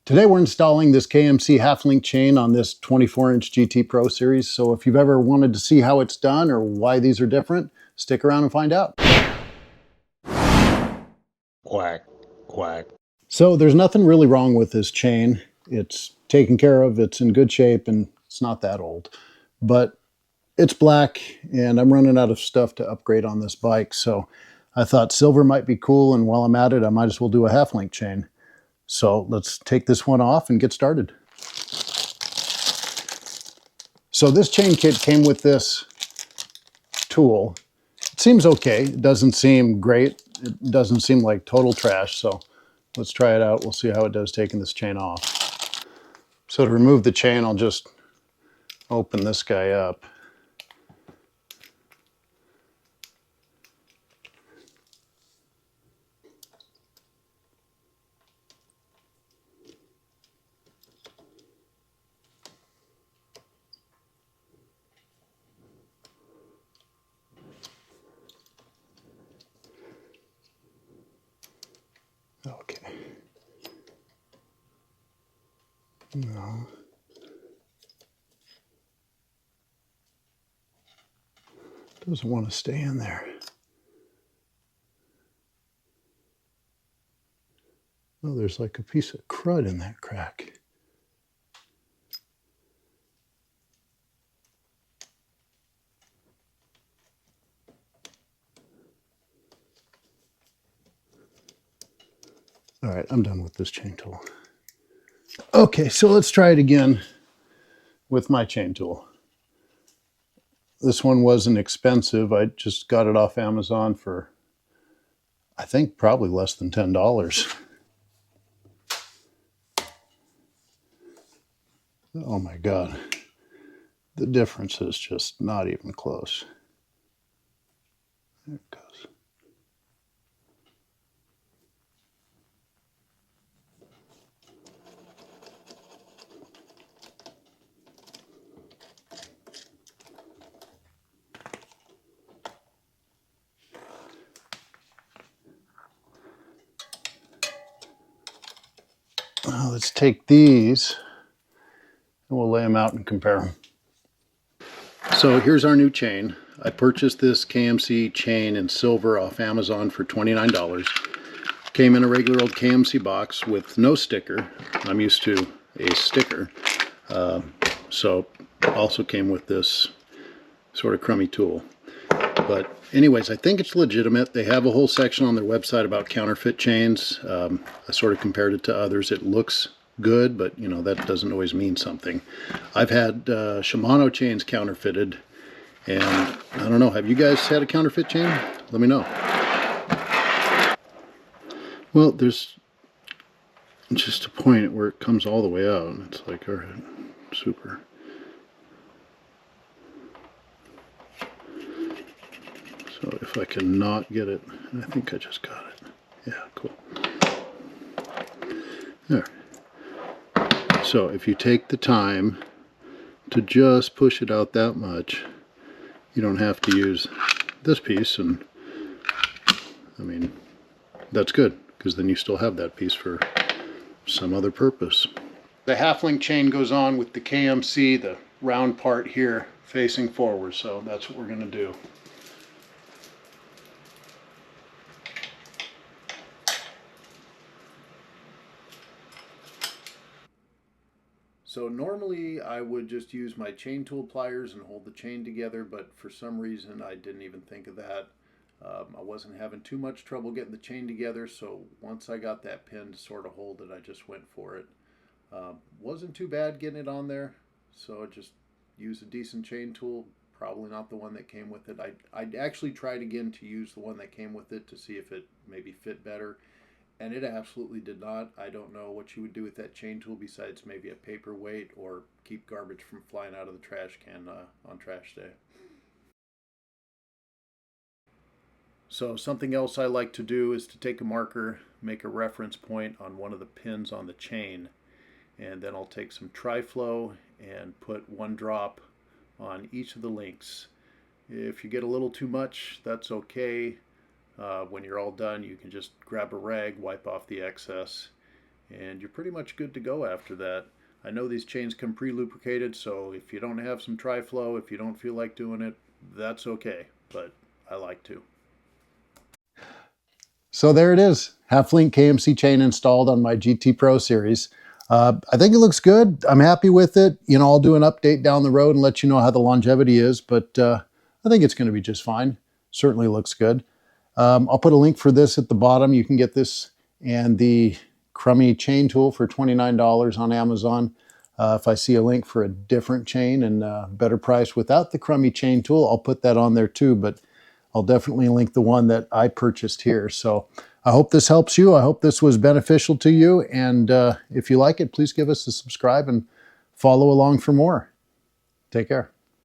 Today we're installing this KMC half-link chain on this 24-inch GT Pro series. So if you've ever wanted to see how it's done or why these are different, stick around and find out. Quack, quack. So there's nothing really wrong with this chain. It's taken care of, it's in good shape, and it's not that old. But it's black, and I'm running out of stuff to upgrade on this bike. So I thought silver might be cool, and while I'm at it, I might as well do a half-link chain. So let's take this one off and get started. So this chain kit came with this tool. It seems okay. It doesn't seem great. It doesn't seem like total trash. So let's try it out. We'll see how it does taking this chain off. So to remove the chain, I'll just open this guy up. Okay. No. Doesn't want to stay in there. Oh, there's like a piece of crud in that crack. All right, I'm done with this chain tool. Okay, so let's try it again with my chain tool. This one wasn't expensive. I just got it off Amazon for, I think, probably less than $10. Oh my God. The difference is just not even close. There it goes. Let's take these and we'll lay them out and compare them. So here's our new chain. I purchased this KMC chain in silver off Amazon for $29. Came in a regular old KMC box with no sticker. I'm used to a sticker. So also came with this sort of crummy tool. But anyways, I think it's legitimate. They have a whole section on their website about counterfeit chains. I sort of compared it to others. It looks good, but you know, that doesn't always mean something. I've had Shimano chains counterfeited, and I don't know, have you guys had a counterfeit chain? Let me know. Well, there's just a point where it comes all the way out, and it's like, all right, super. So if I can not get it, I think I just got it. Yeah, cool. There. So if you take the time to just push it out that much, you don't have to use this piece, and I mean, that's good, because then you still have that piece for some other purpose. The half-link chain goes on with the KMC, the round part here facing forward, so that's what we're going to do. So normally I would just use my chain tool pliers and hold the chain together, but for some reason I didn't even think of that. I wasn't having too much trouble getting the chain together, so once I got that pin to sort of hold it, I just went for it. Wasn't too bad getting it on there, so I just used a decent chain tool, probably not the one that came with it. I actually tried again to use the one that came with it to see if it maybe fit better. And it absolutely did not. I don't know what you would do with that chain tool besides maybe a paperweight or keep garbage from flying out of the trash can on trash day. So something else I like to do is to take a marker, make a reference point on one of the pins on the chain, and then I'll take some Tri-Flow and put one drop on each of the links. If you get a little too much, that's okay. When you're all done, you can just grab a rag, wipe off the excess, and you're pretty much good to go after that. I know these chains come pre-lubricated, so if you don't have some tri-flow, if you don't feel like doing it, that's okay, but I like to. So there it is, half-link KMC chain installed on my GT Pro series. I think it looks good. I'm happy with it. You know, I'll do an update down the road and let you know how the longevity is, but I think it's going to be just fine. Certainly looks good. I'll put a link for this at the bottom. You can get this and the crummy chain tool for $29 on Amazon. If I see a link for a different chain and better price without the crummy chain tool, I'll put that on there too, but I'll definitely link the one that I purchased here. So I hope this helps you. I hope this was beneficial to you. And if you like it, please give us a subscribe and follow along for more. Take care.